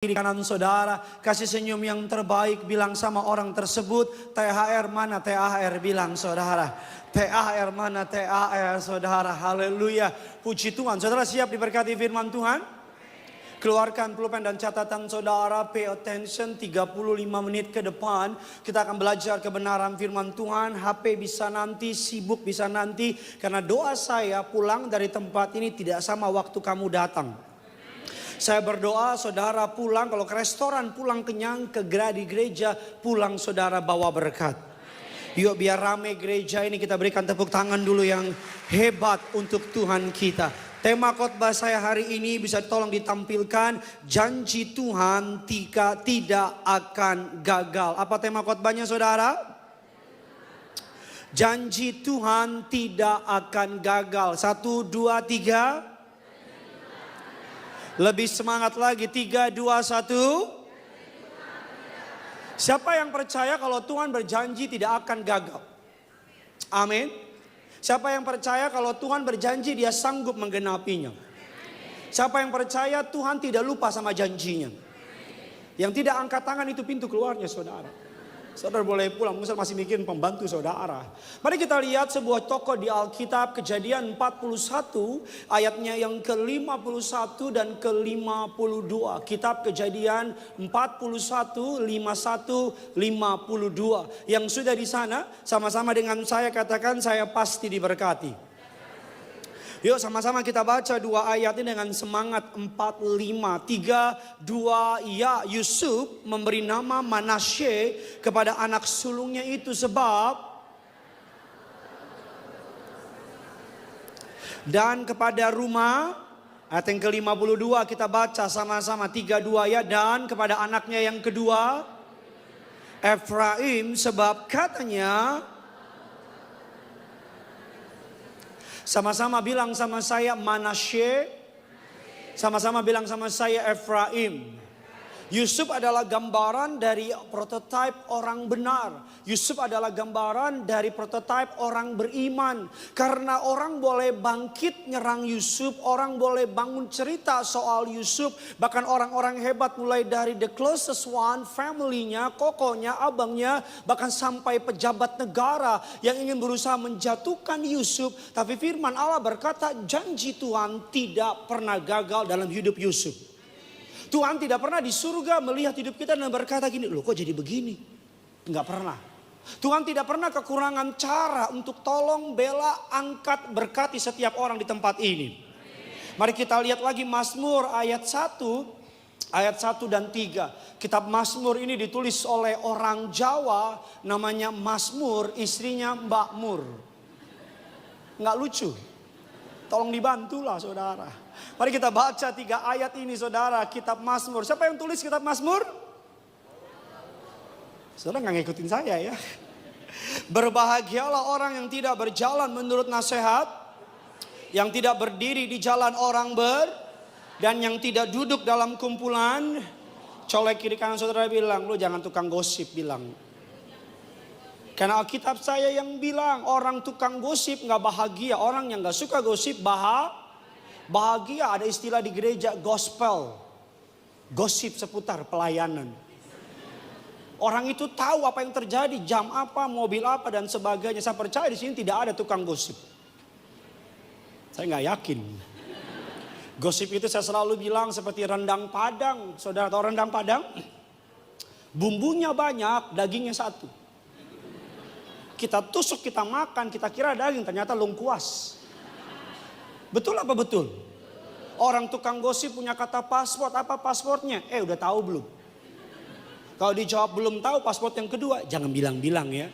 Kiri kanan saudara, kasih senyum yang terbaik, bilang sama orang tersebut, THR mana THR, bilang saudara. THR mana THR saudara, haleluya. Puji Tuhan, saudara siap diberkati firman Tuhan? Keluarkan pulpen dan catatan saudara, pay attention 35 menit ke depan. Kita akan belajar kebenaran firman Tuhan. HP bisa nanti, sibuk bisa nanti. Karena doa saya pulang dari tempat ini tidak sama waktu kamu datang. Saya berdoa saudara pulang, kalau ke restoran pulang kenyang, ke di gereja pulang saudara bawa berkat. Yuk biar rame gereja ini, kita berikan tepuk tangan dulu yang hebat untuk Tuhan kita. Tema khotbah saya hari ini bisa tolong ditampilkan, janji Tuhan tidak akan gagal. Apa tema khotbahnya saudara? Janji Tuhan tidak akan gagal. 1, 2, 3. Lebih semangat lagi, 3, 2, 1. Siapa yang percaya kalau Tuhan berjanji tidak akan gagal? Amin. Siapa yang percaya kalau Tuhan berjanji dia sanggup menggenapinya? Siapa yang percaya Tuhan tidak lupa sama janjinya? Yang tidak angkat tangan itu pintu keluarnya saudara. Saudara boleh pulang, misal masih mikirin pembantu saudara. Mari kita lihat sebuah tokoh di Alkitab, Kejadian 41 ayatnya yang ke-51 dan ke-52. Kitab Kejadian 41, 51, 52. Yang sudah di sana sama-sama dengan saya katakan, saya pasti diberkati. Yuk sama-sama kita baca 2 ayat ini dengan semangat. 4, 5, 3, 2. Ya, Yusuf memberi nama Manasye kepada anak sulungnya itu sebab dan kepada rumah, ayat yang ke-52 kita baca sama-sama 3, 2 ya. Dan kepada anaknya yang kedua Efraim sebab katanya, sama-sama bilang sama saya Manasye. Sama-sama bilang sama saya Efraim. Yusuf adalah gambaran dari prototipe orang benar. Yusuf adalah gambaran dari prototipe orang beriman. Karena orang boleh bangkit nyerang Yusuf, orang boleh bangun cerita soal Yusuf. Bahkan orang-orang hebat mulai dari the closest one, family-nya, kokonya, abangnya, bahkan sampai pejabat negara yang ingin berusaha menjatuhkan Yusuf. Tapi firman Allah berkata janji Tuhan tidak pernah gagal dalam hidup Yusuf. Tuhan tidak pernah di surga melihat hidup kita dan berkata gini, loh kok jadi begini? Enggak pernah. Tuhan tidak pernah kekurangan cara untuk tolong, bela, angkat, berkati setiap orang di tempat ini. Mari kita lihat lagi Mazmur ayat 1 dan 3. Kitab Mazmur ini ditulis oleh orang Jawa, namanya Mazmur, istrinya Mbak Mur. Enggak lucu. Tolong dibantulah saudara. Mari kita baca 3 ayat ini saudara, kitab Mazmur. Siapa yang tulis kitab Mazmur? Saudara nggak ngikutin saya ya. Berbahagialah orang yang tidak berjalan menurut nasihat, yang tidak berdiri di jalan orang dan yang tidak duduk dalam kumpulan. Colek kiri kanan saudara bilang, lu jangan tukang gosip bilang. Karena Alkitab saya yang bilang orang tukang gosip nggak bahagia, orang yang nggak suka gosip bahagia. Ada istilah di gereja gospel, gosip seputar pelayanan. Orang itu tahu apa yang terjadi, jam apa, mobil apa dan sebagainya. Saya percaya di sini tidak ada tukang gosip. Saya nggak yakin. Gosip itu saya selalu bilang seperti rendang Padang. Saudara tahu rendang Padang? Bumbunya banyak, dagingnya satu. Kita tusuk, kita makan, kita kira daging, ternyata lengkuas. Betul apa betul? Orang tukang gosip punya kata paspor, apa paspornya? Udah tahu belum? Kalau dijawab belum tahu, paspor yang kedua, jangan bilang-bilang ya.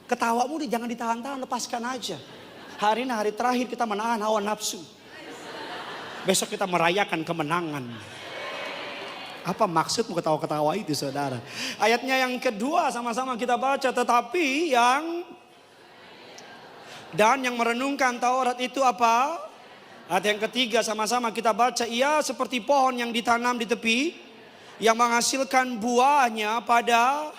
Ketawamu jangan ditahan-tahan, lepaskan aja. Hari ini hari terakhir kita menahan hawa nafsu. Besok kita merayakan kemenangan. Apa maksudmu ketawa-ketawa itu saudara? Ayatnya yang kedua sama-sama kita baca. Tetapi yang merenungkan Taurat itu apa? Ayat yang ketiga sama-sama kita baca. Ia seperti pohon yang ditanam di tepi, yang menghasilkan buahnya pada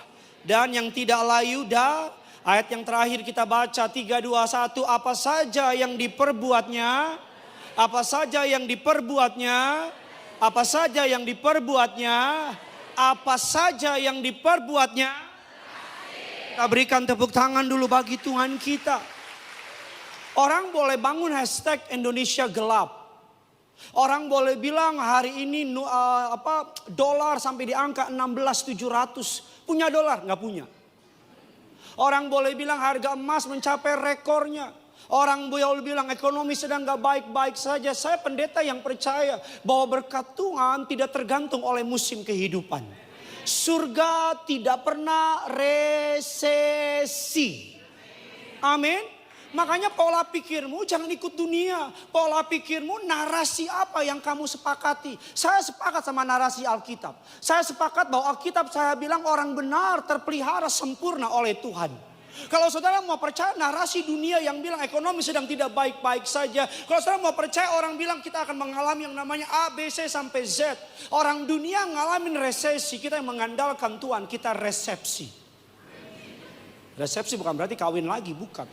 dan yang tidak layu dan. Ayat yang terakhir kita baca 3, 2, 1. Apa saja yang diperbuatnya Apa saja yang diperbuatnya, apa saja yang diperbuatnya. Kita berikan tepuk tangan dulu bagi Tuhan kita. Orang boleh bangun hashtag Indonesia gelap. Orang boleh bilang hari ini dolar sampai di angka 16.700. Punya dolar? Nggak punya. Orang boleh bilang harga emas mencapai rekornya. Orang boleh bilang ekonomi sedang gak baik-baik saja. Saya pendeta yang percaya bahwa berkat Tuhan tidak tergantung oleh musim kehidupan. Surga tidak pernah resesi. Amin. Makanya pola pikirmu jangan ikut dunia. Pola pikirmu narasi apa yang kamu sepakati. Saya sepakat sama narasi Alkitab. Saya sepakat bahwa Alkitab saya bilang orang benar terpelihara sempurna oleh Tuhan. Kalau saudara mau percaya narasi dunia yang bilang ekonomi sedang tidak baik-baik saja. Kalau saudara mau percaya orang bilang kita akan mengalami yang namanya A, B, C sampai Z. Orang dunia ngalamin resesi, kita yang mengandalkan Tuhan, kita resepsi. Resepsi bukan berarti kawin lagi, bukan.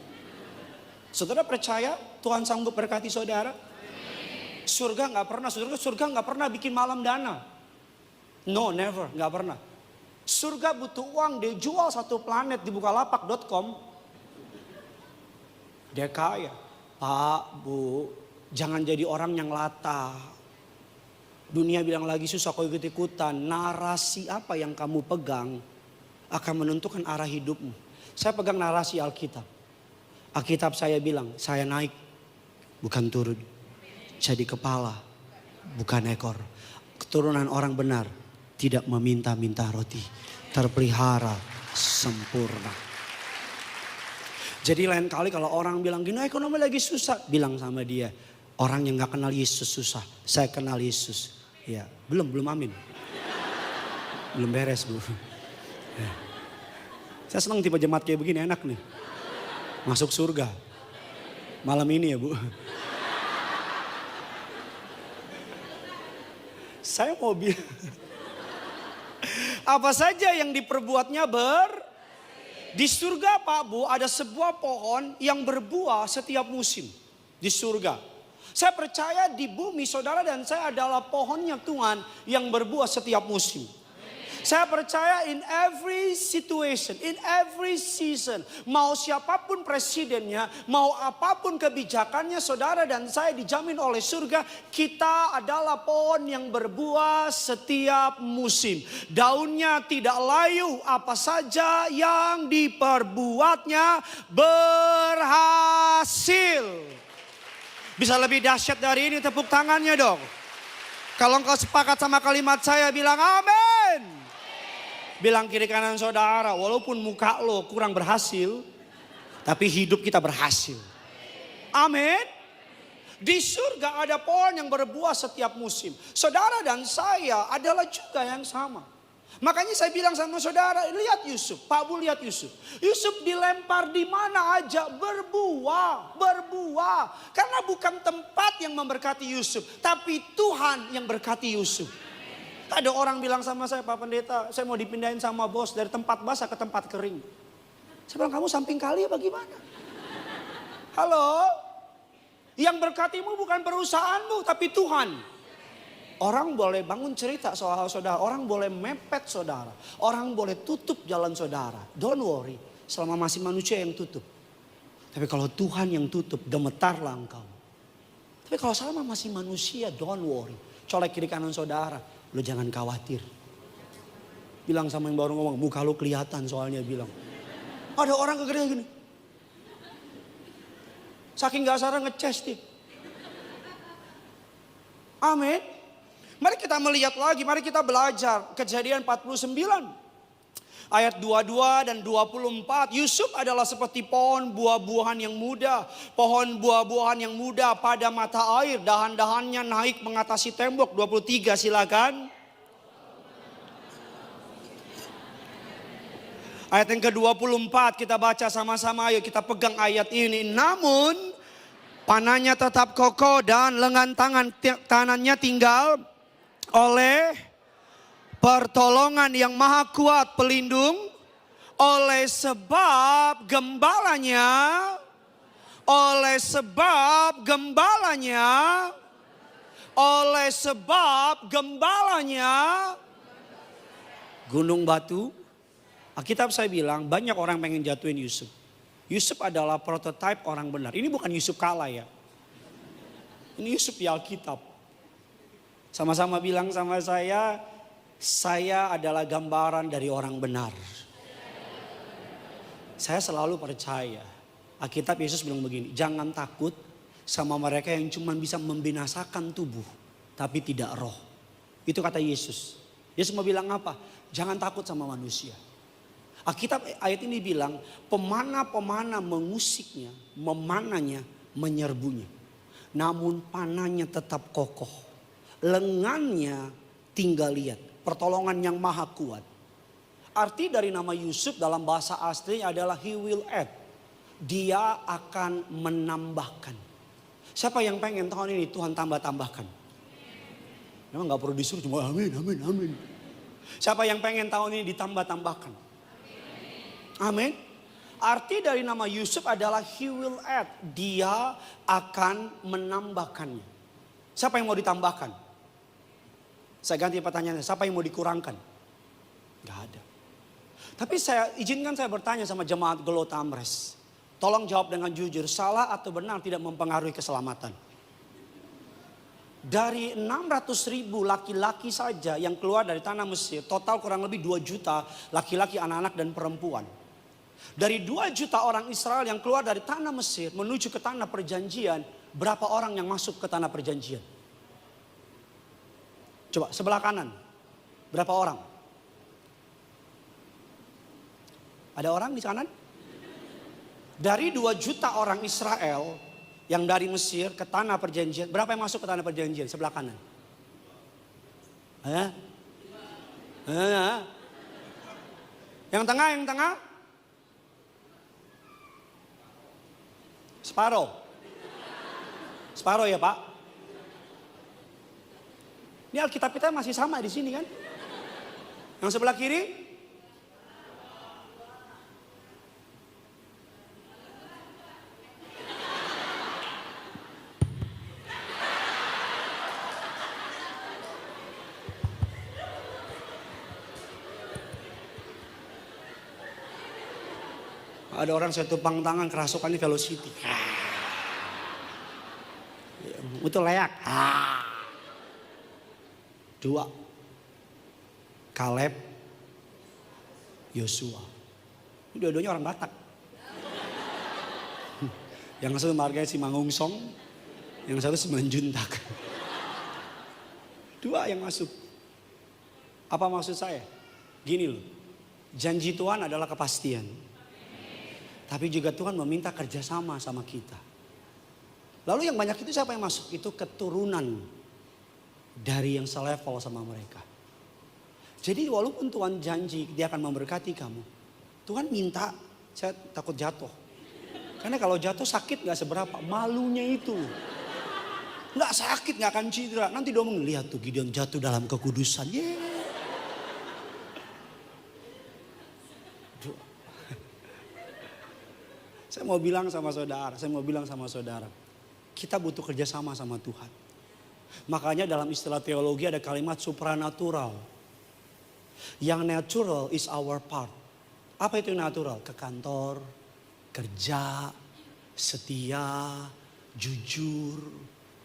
Saudara percaya Tuhan sanggup berkati saudara? Surga nggak pernah, surga nggak pernah bikin malam dana. No, never, nggak pernah. Surga butuh uang, dia jual satu planet di bukalapak.com. Dia kaya. Pak, Bu, jangan jadi orang yang latah. Dunia bilang lagi susah kau ikut-ikutan. Narasi apa yang kamu pegang akan menentukan arah hidupmu. Saya pegang narasi Alkitab. Alkitab saya bilang, saya naik bukan turun. Jadi kepala bukan ekor. Keturunan orang benar tidak meminta-minta roti. Terpelihara sempurna. Jadi lain kali kalau orang bilang gini, ekonomi lagi susah. Bilang sama dia, orang yang gak kenal Yesus susah. Saya kenal Yesus. Ya, belum amin. Belum beres, Bu. Ya. Saya senang tipe jemaat kayak begini, enak nih. Masuk surga. Malam ini ya, Bu. Saya mau bilang. Apa saja yang diperbuatnya di surga Pak Bu ada sebuah pohon yang berbuah setiap musim. Di surga. Saya percaya di bumi saudara dan saya adalah pohonnya Tuhan yang berbuah setiap musim. Saya percaya in every situation, in every season. Mau siapapun presidennya, mau apapun kebijakannya saudara dan saya dijamin oleh surga. Kita adalah pohon yang berbuah setiap musim. Daunnya tidak layu, apa saja yang diperbuatnya berhasil. Bisa lebih dahsyat dari ini, tepuk tangannya dong. Kalau engkau sepakat sama kalimat saya bilang amin. Bilang kiri kanan saudara, walaupun muka lo kurang berhasil, tapi hidup kita berhasil. Amin. Di surga ada pohon yang berbuah setiap musim. Saudara dan saya adalah juga yang sama. Makanya saya bilang sama saudara, lihat Yusuf, Pak Bu lihat Yusuf. Yusuf dilempar di mana aja berbuah. Karena bukan tempat yang memberkati Yusuf, tapi Tuhan yang berkati Yusuf. Ada orang bilang sama saya, Pak Pendeta, saya mau dipindahin sama bos dari tempat basah ke tempat kering. Saya bilang, kamu samping kali apa gimana? Halo? Yang berkatimu bukan perusahaanmu, tapi Tuhan. Orang boleh bangun cerita soal saudara, orang boleh mepet saudara, orang boleh tutup jalan saudara. Don't worry, selama masih manusia yang tutup. Tapi kalau Tuhan yang tutup, gemetarlah engkau. Tapi kalau selama masih manusia, don't worry. Colek kiri kanan saudara. Lo jangan khawatir. Bilang sama yang baru ngomong, muka lo kelihatan soalnya bilang. Ada orang ke gereja gini. Saking gak sadar ngeces dia. Amin. Mari kita melihat lagi, mari kita belajar. Kejadian 49. Ayat 22 dan 24. Yusuf adalah seperti pohon buah-buahan yang muda. Pohon buah-buahan yang muda pada mata air. Dahan-dahannya naik mengatasi tembok. 23 silakan. Ayat yang ke-24 kita baca sama-sama. Ayo kita pegang ayat ini. Namun panahnya tetap kokoh dan lengan tangannya tinggal oleh pertolongan yang maha kuat pelindung, oleh sebab gembalanya Oleh sebab gembalanya gunung batu. Alkitab saya bilang banyak orang pengen jatuhin Yusuf. Yusuf adalah prototipe orang benar. Ini bukan Yusuf kalah ya. Ini Yusuf di Alkitab. Sama-sama bilang sama saya adalah gambaran dari orang benar. Saya selalu percaya. Alkitab Yesus bilang begini, jangan takut sama mereka yang cuma bisa membinasakan tubuh, tapi tidak roh. Itu kata Yesus. Yesus mau bilang apa? Jangan takut sama manusia. Alkitab ayat ini bilang, pemana-pemana mengusiknya, memananya, menyerbunya. Namun panahnya tetap kokoh. Lengannya tinggal lihat. Pertolongan yang maha kuat. Arti dari nama Yusuf dalam bahasa asli adalah he will add. Dia akan menambahkan. Siapa yang pengen tahun ini Tuhan tambah-tambahkan? Memang gak perlu disuruh, cuma amin, amin, amin. Siapa yang pengen tahun ini ditambah-tambahkan? Amin. Arti dari nama Yusuf adalah he will add. Dia akan menambahkannya. Siapa yang mau ditambahkan? Saya ganti pertanyaannya, siapa yang mau dikurangkan? Gak ada. Tapi izinkan saya bertanya sama jemaat Gelot Amres. Tolong jawab dengan jujur, salah atau benar tidak mempengaruhi keselamatan. Dari 600.000 laki-laki saja yang keluar dari tanah Mesir, total kurang lebih 2 juta laki-laki, anak-anak dan perempuan. Dari 2 juta orang Israel yang keluar dari tanah Mesir menuju ke tanah perjanjian, berapa orang yang masuk ke tanah perjanjian? Coba sebelah kanan, berapa orang? Ada orang di kanan? Dari 2 juta orang Israel yang dari Mesir ke tanah perjanjian, berapa yang masuk ke tanah perjanjian sebelah kanan? Yang tengah, yang tengah? Separuh. Separuh ya Pak? Ini Alkitab kita masih sama di sini kan? Yang sebelah kiri? Ada orang saya tupang tangan kerasukannya velocity. Itu leak. 2. Kaleb, Yosua. Ini dua-duanya orang Batak. Yang satu marganya si Mangungsong, yang satu Semenjuntak. 2 yang masuk. Apa maksud saya? Gini loh, janji Tuhan adalah kepastian. Tapi juga Tuhan meminta kerjasama sama kita. Lalu yang banyak itu siapa yang masuk? Itu keturunan dari yang selevel sama mereka. Jadi walaupun Tuhan janji dia akan memberkati kamu, Tuhan minta, saya takut jatuh. Karena kalau jatuh sakit gak seberapa, malunya itu. Gak sakit, gak akan cedera. Nanti dia ngomong, lihat tuh Gideon jatuh dalam kekudusan. Yeah. Saya mau bilang sama saudara, kita butuh kerjasama sama Tuhan. Makanya dalam istilah teologi ada kalimat supranatural. Yang natural is our part. Apa itu natural? Ke kantor, kerja, setia, jujur,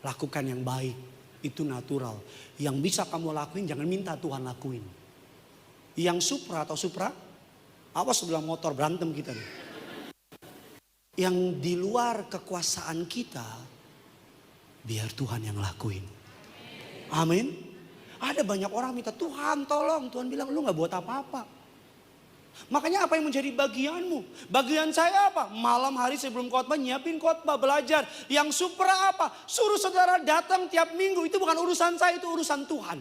lakukan yang baik. Itu natural. Yang bisa kamu lakuin jangan minta Tuhan lakuin. Yang supra, awas sebelah motor berantem kita nih. Yang di luar kekuasaan kita, biar Tuhan yang lakuin. Amin. Ada banyak orang minta Tuhan tolong. Tuhan bilang lu gak buat apa-apa. Makanya apa yang menjadi bagianmu? Bagian saya apa? Malam hari sebelum khotbah nyiapin khotbah, belajar. Yang supra apa? Suruh saudara datang tiap minggu. Itu bukan urusan saya, itu urusan Tuhan.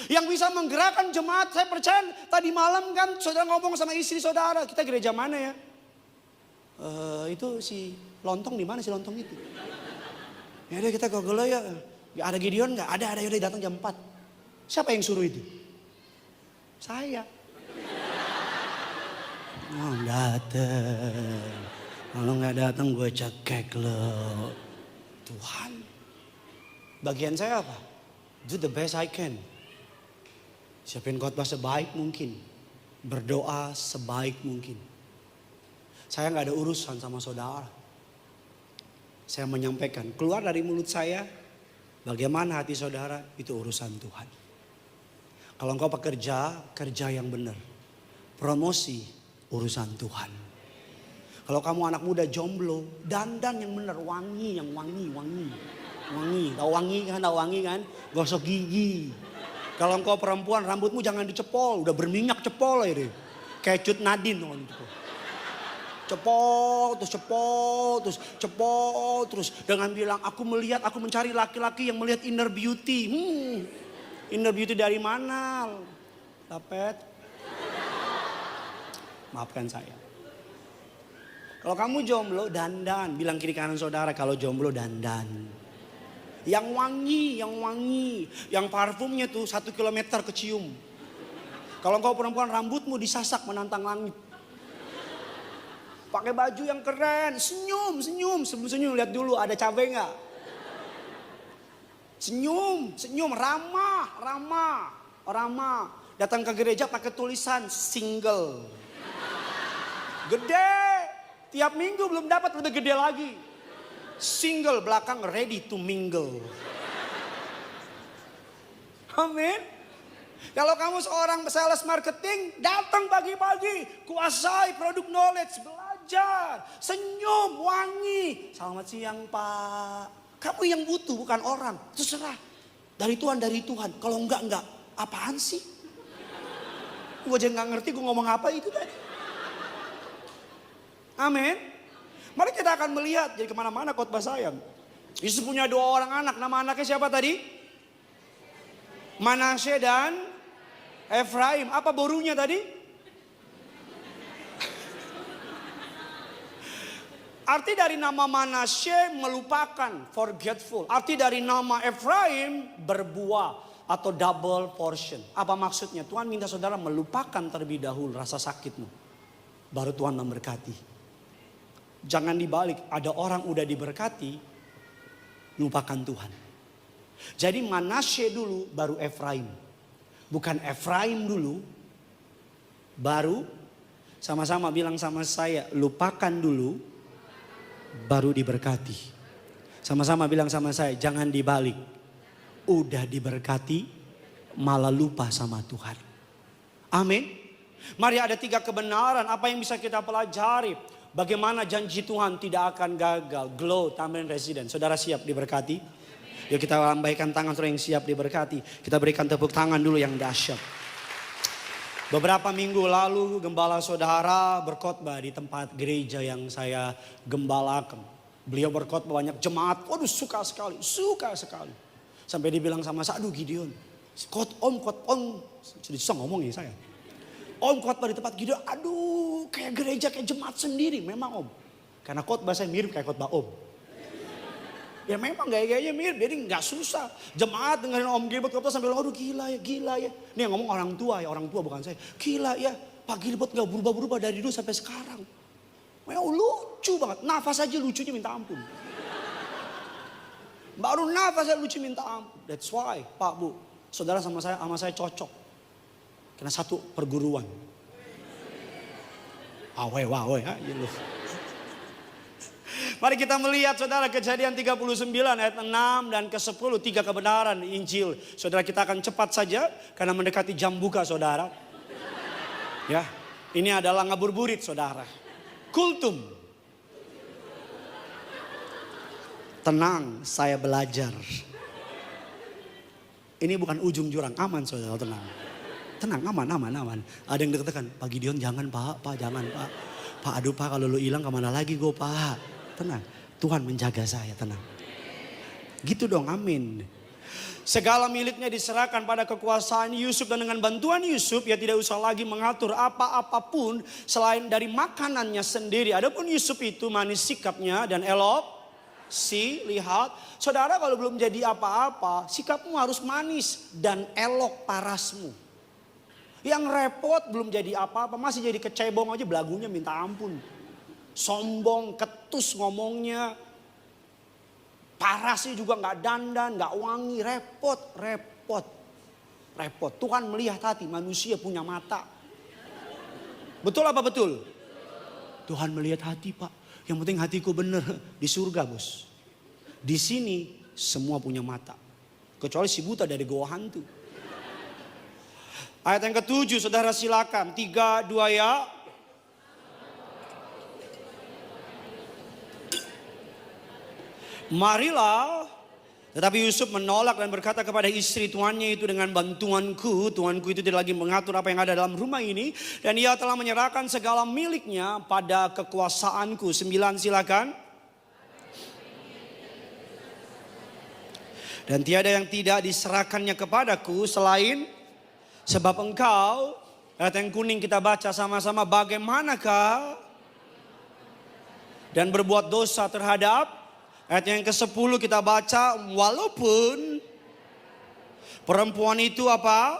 Yang bisa menggerakkan jemaat, saya percaya tadi malam kan saudara ngomong sama istri saudara. Kita gereja mana ya? Itu si lontong di mana si lontong itu? Ya udah kita google ya. Ada Gideon nggak? Ada yaudah datang jam 4. Siapa yang suruh itu? Saya. Oh datang. Kalau nggak datang gue cekek lo. Tuhan. Bagian saya apa? Do the best I can. Siapin khotbah sebaik mungkin. Berdoa sebaik mungkin. Saya nggak ada urusan sama saudara. Saya menyampaikan, keluar dari mulut saya, bagaimana hati saudara, itu urusan Tuhan. Kalau engkau pekerja, kerja yang benar. Promosi, urusan Tuhan. Kalau kamu anak muda jomblo, dandan yang benar, wangi, yang wangi. Tahu wangi kan? Gosok gigi. Kalau engkau perempuan, rambutmu jangan dicepol, udah berminyak cepol ya deh. Kayak Cut Nadine. Cepol terus dengan bilang aku mencari laki-laki yang melihat inner beauty. Inner beauty dari mana? Dapet? Maafkan saya. Kalau kamu jomblo dandan, bilang kiri kanan saudara kalau jomblo dandan. Yang wangi, yang parfumnya tuh 1 kilometer kecium. Kalau engkau perempuan rambutmu disasak menantang langit. Pakai baju yang keren, senyum. Sebelum senyum lihat dulu ada cabai nggak? Senyum, ramah. Datang ke gereja pakai tulisan single. Gede, tiap minggu belum dapat lebih gede lagi. Single belakang ready to mingle. Amin. Kalau kamu seorang sales marketing, datang pagi-pagi, kuasai produk knowledge, belajar, senyum, wangi. Selamat siang Pak. Kamu yang butuh bukan orang, terserah. Dari Tuhan. Kalau enggak, apaan sih? Gue aja gak ngerti gue ngomong apa itu tadi. Amin. Mari kita akan melihat, jadi kemana-mana khotbah saya. Yesus punya 2 orang anak, nama anaknya siapa tadi? Manasye dan Efraim. Apa borunya tadi? Arti dari nama Manasye melupakan, forgetful. Arti dari nama Efraim berbuah atau double portion. Apa maksudnya? Tuhan minta saudara melupakan terlebih dahulu rasa sakitmu. Baru Tuhan memberkati. Jangan dibalik, ada orang udah diberkati, lupakan Tuhan. Jadi Manasye dulu baru Efraim. Bukan Efraim dulu, baru sama-sama bilang sama saya, lupakan dulu, baru diberkati. Sama-sama bilang sama saya, jangan dibalik. Udah diberkati, malah lupa sama Tuhan. Amin. Mari ada 3 kebenaran, apa yang bisa kita pelajari. Bagaimana janji Tuhan tidak akan gagal. Glow, Tamrin Resident. Saudara siap diberkati? Yuk kita lambaikan tangan saudara yang siap diberkati. Kita berikan tepuk tangan dulu yang dahsyat. Beberapa minggu lalu gembala saudara berkhotbah di tempat gereja yang saya gembalakan. Beliau berkhotbah banyak jemaat. Waduh suka sekali. Sampai dibilang sama saya, aduh Gideon. Om. Jadi susah ngomong ya saya. Om khotbah di tempat Gideon, aduh kayak gereja, kayak jemaat sendiri. Memang Om. Karena khotbah saya mirip kayak khotbah Om. Ya memang gaya-gayanya mirip, jadi gak susah. Jemaat dengerin Om Gilbert khotbah sambil, aduh gila ya. Ini yang ngomong orang tua bukan saya. Gila ya, Pak Gilbert gak berubah-berubah dari dulu sampai sekarang. Lucu banget, nafas aja lucunya minta ampun. Baru nafas aja lucu minta ampun. That's why Pak Bu, saudara sama saya cocok. Karena satu perguruan. Mari kita melihat saudara Kejadian 39 ayat 6 dan ke-10. 3 kebenaran Injil. Saudara kita akan cepat saja karena mendekati jam buka saudara. Ya, ini adalah ngabuburit saudara. Kultum. Tenang, saya belajar. Ini bukan ujung jurang, aman saudara, tenang. Tenang, aman. Ada yang dikatakan, Pak Gideon jangan Pak, jangan Pak. Pak aduh Pak kalau lu hilang kemana lagi gue Pak. Tenang, Tuhan menjaga saya, tenang. Gitu dong, amin. Segala miliknya diserahkan pada kekuasaan Yusuf dan dengan bantuan Yusuf ia tidak usah lagi mengatur apa-apapun selain dari makanannya sendiri. Adapun Yusuf itu manis sikapnya dan elok. Lihat, saudara kalau belum jadi apa-apa sikapmu harus manis dan elok parasmu. Yang repot belum jadi apa-apa masih jadi kecebong aja belagunya minta ampun. Sombong, ketus ngomongnya. Parasnya juga nggak dandan, nggak wangi, repot. Tuhan melihat hati, manusia punya mata. Betul apa betul? Tuhan melihat hati Pak. Yang penting hatiku bener. Di surga bos. Di sini semua punya mata. Kecuali si buta dari goa hantu. Ayat yang ke-7 saudara silakan. 3, 2 ya. Marilah. Tetapi Yusuf menolak dan berkata kepada istri tuannya itu, dengan bantuanku, tuanku itu tidak lagi mengatur apa yang ada dalam rumah ini. Dan ia telah menyerahkan segala miliknya pada kekuasaanku. 9 silakan. Dan tiada yang tidak diserahkannya kepadaku selain sebab engkau. Ayat yang kuning kita baca sama-sama. Bagaimanakah dan berbuat dosa terhadap. Ayat yang ke-10 kita baca, walaupun perempuan itu apa?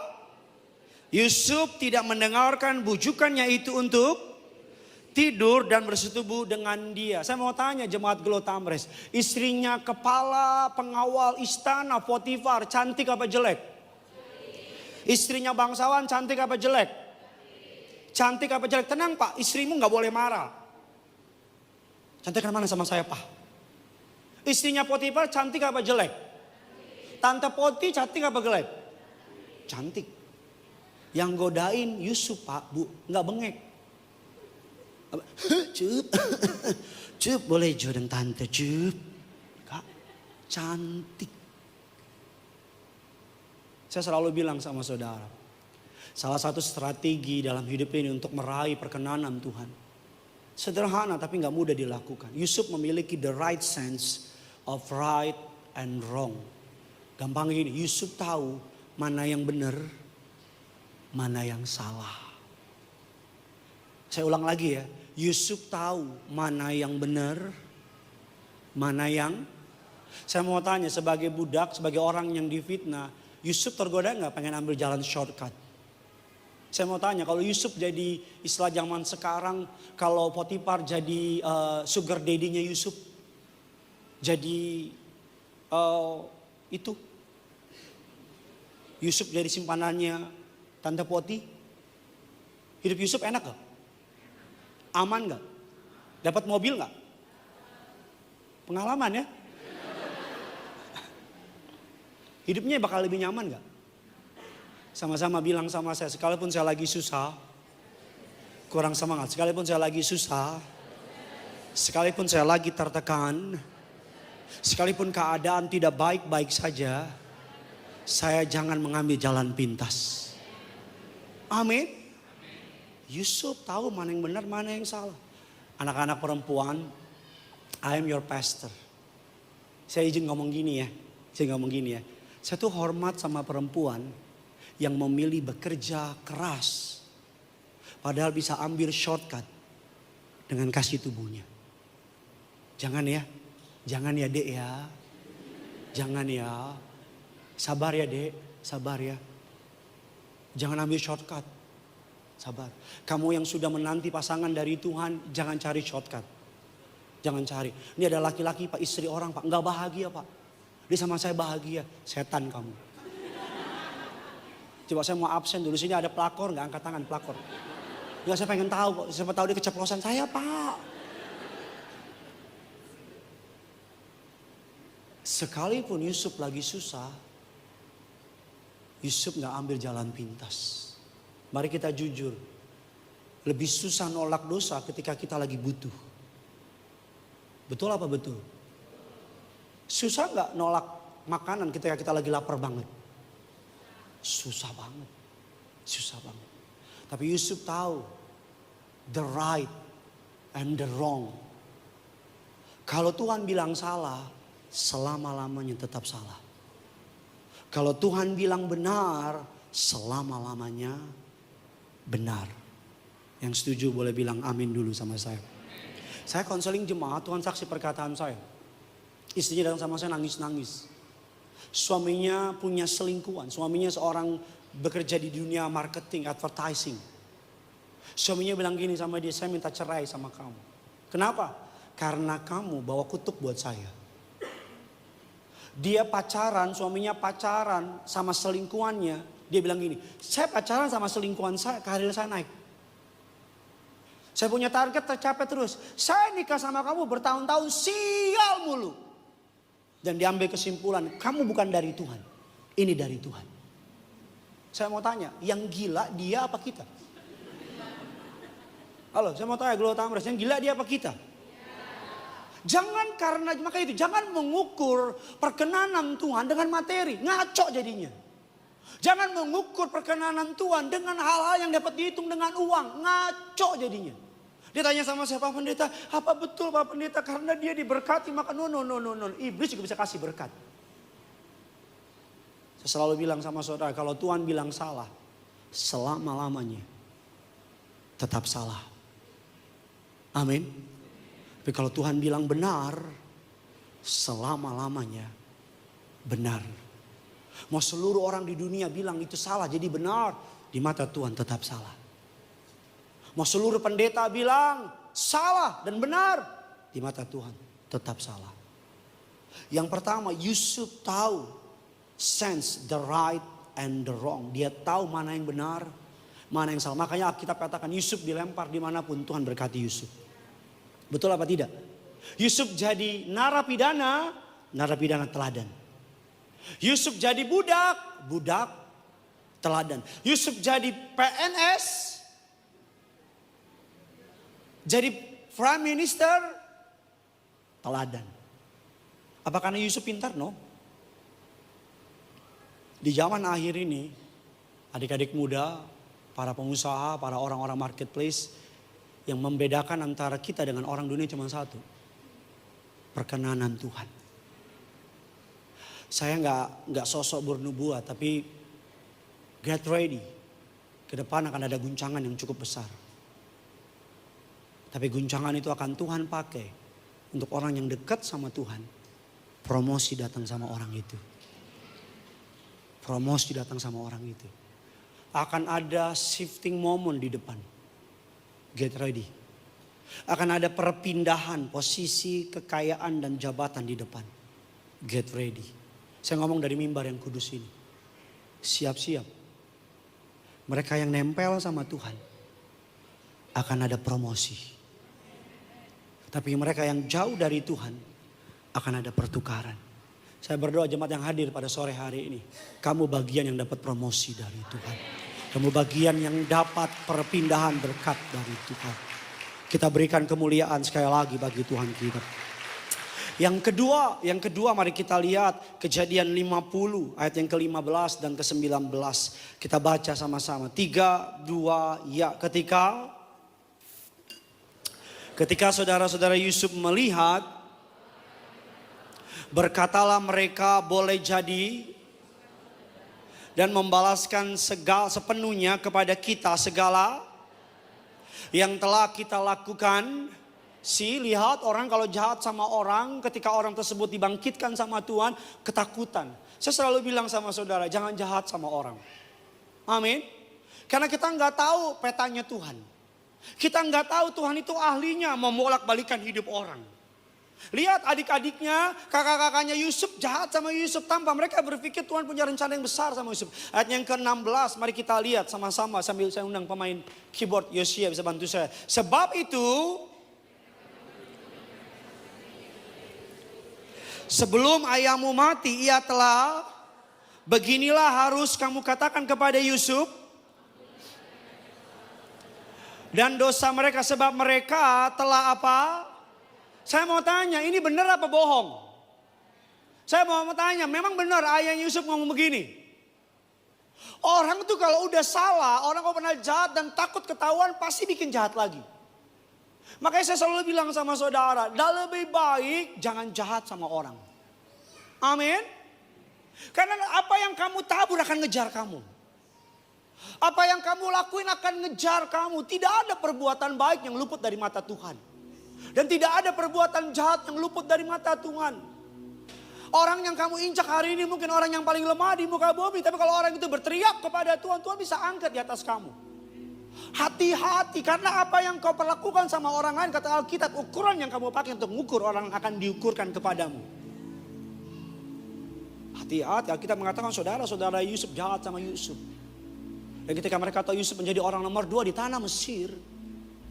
Yusuf tidak mendengarkan bujukannya itu untuk tidur dan bersetubuh dengan dia. Saya mau tanya jemaat Glo Tamres, istrinya kepala pengawal istana Potifar, cantik apa jelek? Istrinya bangsawan, cantik apa jelek? Cantik apa jelek? Tenang Pak, istrimu gak boleh marah. Cantik mana sama saya Pak? Istrinya Potifar cantik apa jelek? Tante Poti cantik apa jelek? Cantik. Yang godain Yusuf Pak, Bu, nggak bengek. Cup, cup boleh jodoh tante cup. Kak, cantik. Saya selalu bilang sama saudara, salah satu strategi dalam hidup ini untuk meraih perkenanan Tuhan. Sederhana tapi nggak mudah dilakukan. Yusuf memiliki the right sense of right and wrong. Gampang gini, Yusuf tahu mana yang benar, mana yang salah. Saya ulang lagi ya, Yusuf tahu mana yang benar, mana yang. Saya mau tanya sebagai budak, sebagai orang yang difitnah, Yusuf tergoda nggak pengen ambil jalan shortcut? Saya mau tanya, kalau Yusuf jadi istilah zaman sekarang, kalau Potifar jadi sugar daddy-nya Yusuf. Jadi itu Yusuf jadi simpanannya Tante Poti. Hidup Yusuf enak gak? Aman gak? Dapat mobil gak? Pengalaman ya? Hidupnya bakal lebih nyaman gak? Sama-sama bilang sama saya, sekalipun saya lagi susah, kurang semangat, sekalipun saya lagi susah, sekalipun saya lagi tertekan, sekalipun keadaan tidak baik-baik saja, saya jangan mengambil jalan pintas. Amin. Yusuf tahu mana yang benar, mana yang salah. Anak-anak perempuan, I am your pastor. Saya izin ngomong gini ya. Saya tuh hormat sama perempuan yang memilih bekerja keras. Padahal bisa ambil shortcut dengan kasih tubuhnya. Jangan ya. Jangan ya dek ya. Jangan ya. Sabar ya dek. Sabar ya. Jangan ambil shortcut. Sabar. Kamu yang sudah menanti pasangan dari Tuhan, jangan cari shortcut. Jangan cari. Ini ada laki-laki Pak, istri orang Pak. Enggak bahagia Pak. Dia sama saya bahagia. Setan kamu. Coba saya mau absen dulu. Sini ada pelakor, enggak angkat tangan pelakor. Ya saya pengen tahu kok. Siapa tahu dia keceplosan saya Pak. Sekalipun Yusuf lagi susah, Yusuf gak ambil jalan pintas. Mari kita jujur, lebih susah nolak dosa ketika kita lagi butuh. Betul apa betul? Susah gak nolak makanan ketika kita lagi lapar banget? Susah banget. Susah banget. Tapi Yusuf tahu the right and the wrong. Kalau Tuhan bilang salah, selama-lamanya tetap salah. Kalau Tuhan bilang benar, selama-lamanya benar. Yang setuju boleh bilang amin dulu sama saya. Saya konseling jemaat, Tuhan saksi perkataan saya. Istrinya datang sama saya nangis-nangis. Suaminya punya selingkuhan. Suaminya seorang bekerja di dunia marketing, advertising. Suaminya bilang gini sama dia, saya minta cerai sama kamu. Kenapa? Karena kamu bawa kutuk buat saya. Dia pacaran, suaminya pacaran sama selingkuhannya. Dia bilang gini, saya pacaran sama selingkuhan saya, karir saya naik. Saya punya target tercapai terus. Saya nikah sama kamu bertahun-tahun, sial mulu. Dan diambil kesimpulan, kamu bukan dari Tuhan. Ini dari Tuhan. Saya mau tanya, yang gila dia apa kita? Halo, saya mau tanya Glow Tamres, yang gila dia apa kita? Jangan karena, maka itu jangan mengukur perkenanan Tuhan dengan materi. Ngaco jadinya. Jangan mengukur perkenanan Tuhan dengan hal-hal yang dapat dihitung dengan uang. Ngaco jadinya. Dia tanya sama saya, Pak Pendeta, apa betul Pak Pendeta? Karena dia diberkati, maka no. Iblis juga bisa kasih berkat. Saya selalu bilang sama saudara, kalau Tuhan bilang salah, selama-lamanya tetap salah. Amin. Tapi kalau Tuhan bilang benar, selama-lamanya benar. Mau seluruh orang di dunia bilang itu salah, jadi benar. Di mata Tuhan tetap salah. Mau seluruh pendeta bilang salah dan benar. Di mata Tuhan tetap salah. Yang pertama, Yusuf tahu sense the right and the wrong. Dia tahu mana yang benar, mana yang salah. Makanya kita katakan Yusuf dilempar dimanapun Tuhan berkati Yusuf. Betul apa tidak? Yusuf jadi narapidana teladan. Yusuf jadi budak teladan. Yusuf jadi PNS, jadi prime minister, teladan. Apa karena Yusuf pintar? No. Di zaman akhir ini, adik-adik muda, para pengusaha, para orang-orang marketplace, yang membedakan antara kita dengan orang dunia cuma satu. Perkenanan Tuhan. Saya nggak sosok bernubuat, tapi get ready. Ke depan akan ada guncangan yang cukup besar. Tapi guncangan itu akan Tuhan pakai untuk orang yang dekat sama Tuhan. Promosi datang sama orang itu. Promosi datang sama orang itu. Akan ada shifting moment di depan. Get ready. Akan ada perpindahan posisi kekayaan dan jabatan di depan. Get ready. Saya ngomong dari mimbar yang kudus ini. Siap-siap. Mereka yang nempel sama Tuhan akan ada promosi. Tapi mereka yang jauh dari Tuhan akan ada pertukaran. Saya berdoa jemaat yang hadir pada sore hari ini. Kamu bagian yang dapat promosi dari Tuhan. Kamu bagian yang dapat perpindahan berkat dari Tuhan. Kita berikan kemuliaan sekali lagi bagi Tuhan kita. Yang kedua mari kita lihat Kejadian 50 ayat yang ke-15 dan ke-19. Kita baca sama-sama. 3, 2, ya. Ketika saudara-saudara Yusuf melihat, berkatalah mereka, boleh jadi dan membalaskan sepenuhnya kepada kita segala yang telah kita lakukan. Lihat orang kalau jahat sama orang, ketika orang tersebut dibangkitkan sama Tuhan, ketakutan. Saya selalu bilang sama saudara, jangan jahat sama orang. Amin. Karena kita nggak tahu petanya Tuhan. Kita nggak tahu Tuhan itu ahlinya membolak-balikan hidup orang. Lihat adik-adiknya, kakak-kakaknya Yusuf jahat sama Yusuf tanpa mereka berpikir Tuhan punya rencana yang besar sama Yusuf. Ayat yang ke-16, mari kita lihat sama-sama sambil saya undang pemain keyboard Yosia bisa bantu saya. Sebab itu, sebelum ayahmu mati ia telah, beginilah harus kamu katakan kepada Yusuf. Dan dosa mereka sebab mereka telah apa? Saya mau tanya, ini benar apa bohong? Saya mau tanya, memang benar ayah Yusuf ngomong begini? Orang itu kalau udah salah, orang kalau pernah jahat dan takut ketahuan pasti bikin jahat lagi. Makanya saya selalu bilang sama saudara, lebih baik jangan jahat sama orang. Amin. Karena apa yang kamu tabur akan ngejar kamu. Apa yang kamu lakuin akan ngejar kamu. Tidak ada perbuatan baik yang luput dari mata Tuhan. Dan tidak ada perbuatan jahat yang luput dari mata Tuhan. Orang yang kamu injak hari ini mungkin orang yang paling lemah di muka bumi. Tapi kalau orang itu berteriak kepada Tuhan, Tuhan bisa angkat di atas kamu. Hati-hati karena apa yang kau perlakukan sama orang lain, kata Alkitab, ukuran yang kamu pakai untuk mengukur orang akan diukurkan kepadamu. Hati-hati, kita mengatakan saudara-saudara Yusuf jahat sama Yusuf. Dan ketika mereka tahu Yusuf menjadi orang nomor 2 di tanah Mesir,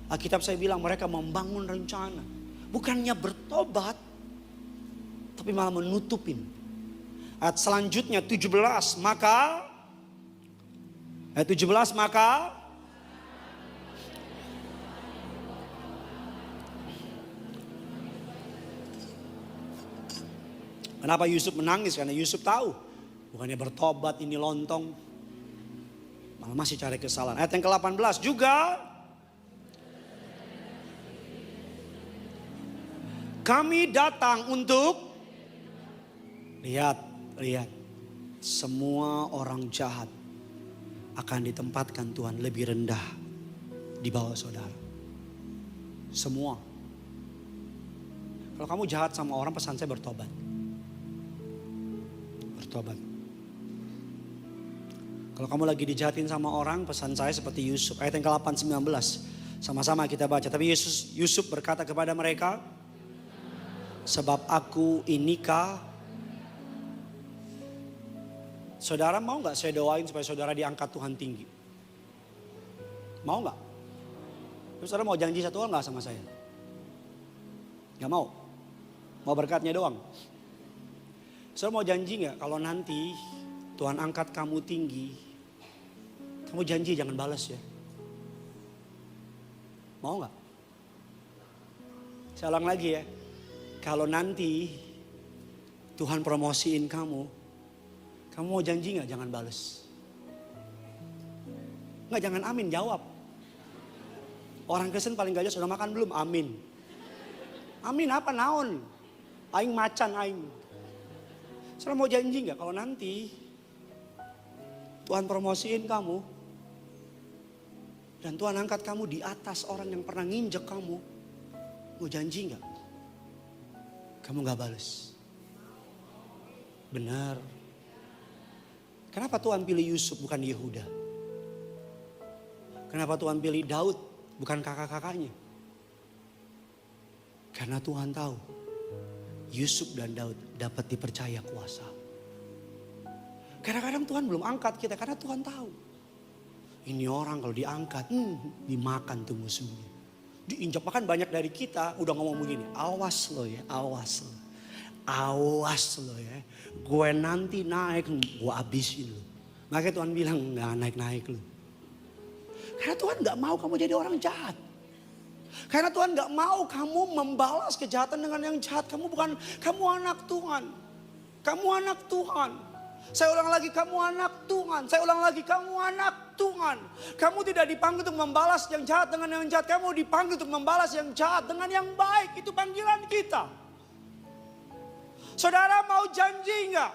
Alkitab saya bilang mereka membangun rencana. Bukannya bertobat, tapi malah menutupin. Ayat selanjutnya 17, maka kenapa Yusuf menangis? Karena Yusuf tahu, bukannya bertobat ini lontong, malah masih cari kesalahan. Ayat yang ke-18 juga, kami datang untuk lihat, semua orang jahat akan ditempatkan Tuhan lebih rendah di bawah saudara. Semua. Kalau kamu jahat sama orang, pesan saya bertobat. Bertobat. Kalau kamu lagi dijahatin sama orang, pesan saya seperti Yusuf. Ayat yang ke-8, 19. Sama-sama kita baca. Tapi Yusuf berkata kepada mereka, sebab aku inikah. Saudara mau gak saya doain supaya saudara diangkat Tuhan tinggi? Mau gak? Terus saudara mau janji satu hal gak sama saya? Gak mau? Mau berkatnya doang? Saudara mau janji gak kalau nanti Tuhan angkat kamu tinggi, kamu janji jangan balas ya? Mau gak? Saya ulang lagi ya. Kalau nanti Tuhan promosiin kamu mau janji gak jangan balas? Enggak, jangan amin, jawab. Orang Kristen paling gajah, sudah makan belum? Amin. Amin apa naon? Aing macan aing. Saudara mau janji gak kalau nanti Tuhan promosiin kamu dan Tuhan angkat kamu di atas orang yang pernah nginjek kamu, mau janji gak? Kamu gak balas. Benar. Kenapa Tuhan pilih Yusuf bukan Yehuda? Kenapa Tuhan pilih Daud bukan kakak-kakaknya? Karena Tuhan tahu Yusuf dan Daud dapat dipercaya kuasa. Kadang-kadang Tuhan belum angkat kita karena Tuhan tahu. Ini orang kalau diangkat, dimakan tuh musuhnya. Diinjak, makan banyak dari kita udah ngomong begini, awas lo ya, awas lo. Awas lo ya, gue nanti naik, gue abisin lo. Makanya Tuhan bilang gak naik-naik lo. Karena Tuhan gak mau kamu jadi orang jahat. Karena Tuhan gak mau kamu membalas kejahatan dengan yang jahat. Kamu anak Tuhan. Kamu anak Tuhan. Saya ulang lagi, kamu anak Tuhan. Saya ulang lagi, kamu anak Tuhan. Kamu tidak dipanggil untuk membalas yang jahat dengan yang jahat. Kamu dipanggil untuk membalas yang jahat dengan yang baik. Itu panggilan kita. Saudara mau janji enggak?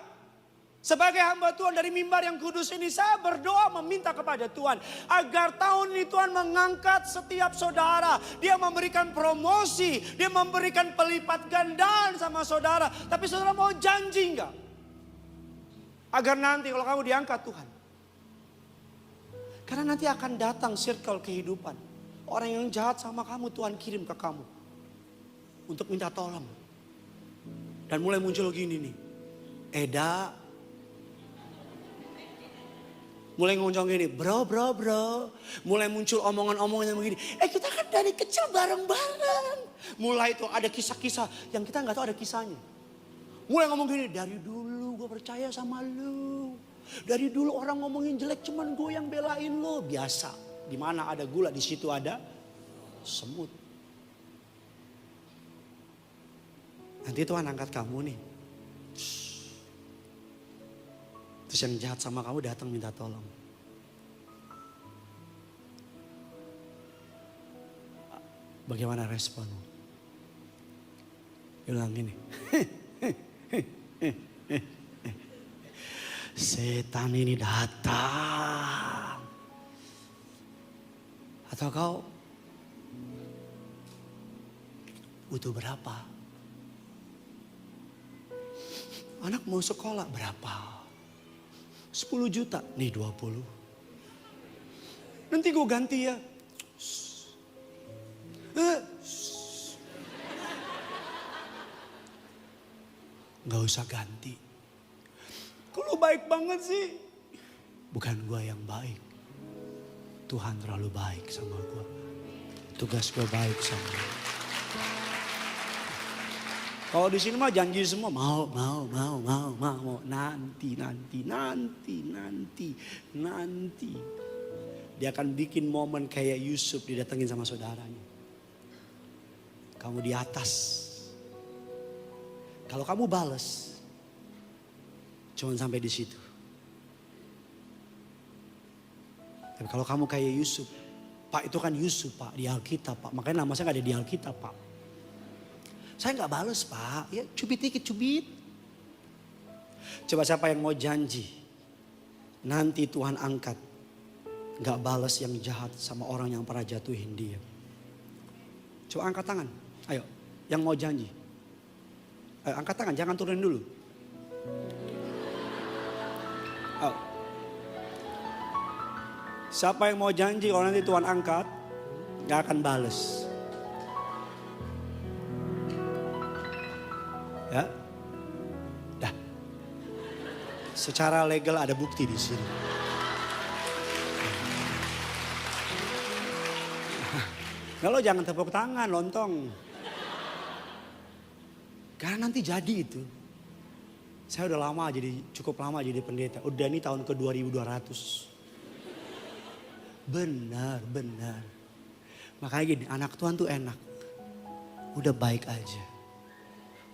Sebagai hamba Tuhan dari mimbar yang kudus ini, saya berdoa meminta kepada Tuhan agar tahun ini Tuhan mengangkat setiap saudara. Dia memberikan promosi, dia memberikan pelipat gandaan sama saudara. Tapi saudara mau janji enggak? Agar nanti kalau kamu diangkat Tuhan. Karena nanti akan datang circle kehidupan. Orang yang jahat sama kamu Tuhan kirim ke kamu. Untuk minta tolong. Dan mulai muncul gini nih. Eda. Mulai ngoncong gini. Bro. Mulai muncul omongan-omongan yang begini. Kita kan dari kecil bareng-bareng. Mulai tuh ada kisah-kisah yang kita gak tahu ada kisahnya. Mulai ngomong gini. Dari dulu gue percaya sama lu. Dari dulu orang ngomongin jelek cuman gue yang belain lu. Biasa. Dimana ada gula di situ ada semut. Nanti Tuhan angkat kamu nih. Terus yang jahat sama kamu datang minta tolong. Bagaimana responmu? Bilang gini. Setan ini datang. Atau kau butuh berapa? Anak mau sekolah berapa? 10 juta, nih 20. Nanti gue ganti ya. Gak usah ganti. baik banget sih. Bukan gue yang baik. Tuhan terlalu baik sama gue. Tugas gue baik sama gue. Kalau di sini mah janji semua mau. Nanti. Dia akan bikin momen kayak Yusuf didatengin sama saudaranya. Kamu di atas. Kalau kamu bales, cuman sampai di situ. Tapi kalau kamu kayak Yusuf, Pak itu kan Yusuf Pak di Alkitab Pak. Makanya nama saya gak ada di Alkitab Pak. Saya gak bales Pak, ya cubit dikit cubit. Coba siapa yang mau janji, nanti Tuhan angkat. Gak bales yang jahat sama orang yang pernah jatuhin dia. Coba angkat tangan, ayo yang mau janji. Ayo, angkat tangan, jangan turunin dulu. Oh. Siapa yang mau janji kalau nanti Tuhan angkat, gak akan bales. Ya, dah. Secara legal ada bukti di sini. Kalau jangan tepuk tangan, lontong. Karena nanti jadi itu. Saya udah lama cukup lama jadi pendeta. Udah ini tahun ke 2200. Benar. Makanya gini, anak Tuhan tuh enak. Udah baik aja.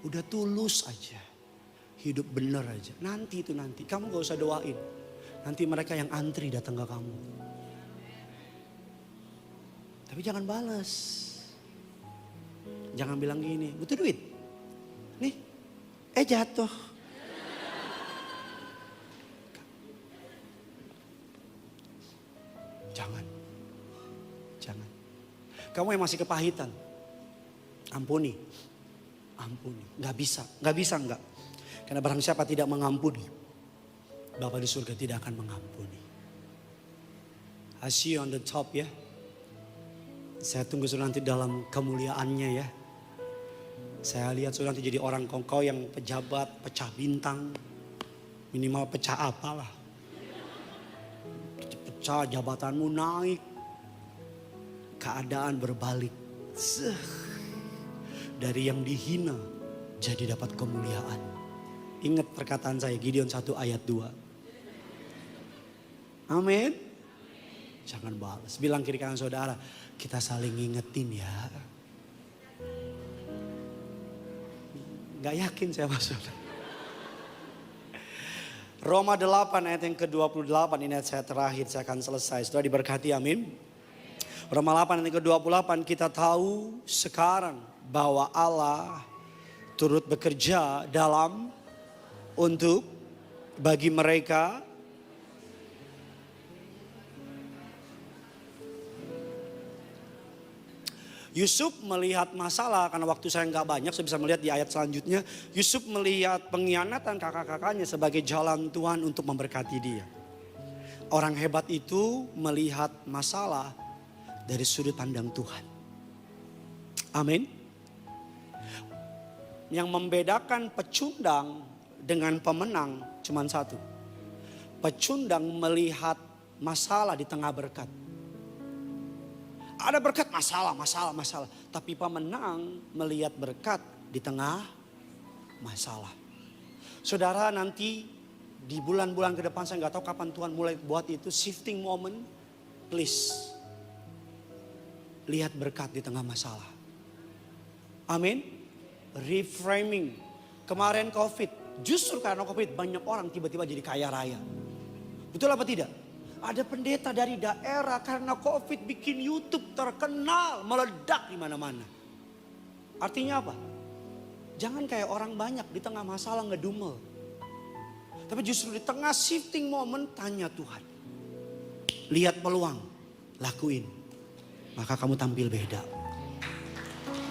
Udah tulus aja. Hidup bener aja. Nanti. Kamu gak usah doain. Nanti mereka yang antri datang ke kamu. Tapi jangan balas. Jangan bilang gini, butuh duit. Nih, jatuh. Jangan. Kamu yang masih kepahitan, ampuni. Gak bisa enggak. Karena barang siapa tidak mengampuni, Bapa di surga tidak akan mengampuni. I see you on the top ya. Saya tunggu sudah nanti dalam kemuliaannya ya. Saya lihat sudah nanti jadi orang kongkau yang pejabat, pecah bintang. Minimal pecah apalah. Pecah jabatanmu naik. Keadaan berbalik. Dari yang dihina jadi dapat kemuliaan. Ingat perkataan saya Gideon 1 ayat 2. Amin. Jangan balas. Bilang kiri kanan saudara, kita saling ngingetin ya. Gak yakin saya masuk. Roma 8 ayat yang ke-28, ini ayat saya terakhir, saya akan selesai. Sudah diberkati, amin. Roma 8 ayat yang ke-28, kita tahu sekarang bahwa Allah turut bekerja dalam untuk bagi mereka Yusuf melihat masalah, karena waktu saya nggak banyak, saya bisa melihat di ayat selanjutnya. Yusuf melihat pengkhianatan kakak-kakaknya sebagai jalan Tuhan untuk memberkati dia. Orang hebat itu melihat masalah dari sudut pandang Tuhan. Amin. Yang membedakan pecundang dengan pemenang cuma satu. Pecundang melihat masalah di tengah berkat. Ada berkat masalah. Tapi pemenang melihat berkat di tengah masalah. Saudara, nanti di bulan-bulan ke depan, saya gak tahu kapan Tuhan mulai buat itu. Shifting moment, please. Lihat berkat di tengah masalah. Amin. Reframing. Kemarin COVID, justru karena COVID banyak orang tiba-tiba jadi kaya raya. Betul apa tidak? Ada pendeta dari daerah karena COVID bikin YouTube terkenal, meledak di mana-mana. Artinya apa? Jangan kayak orang banyak di tengah masalah ngedumel. Tapi justru di tengah shifting moment tanya Tuhan. Lihat peluang, lakuin. Maka kamu tampil beda.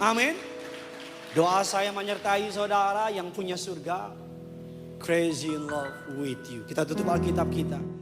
Amin. Doa saya menyertai saudara yang punya surga. Crazy in love with you. Kita tutup Alkitab kita.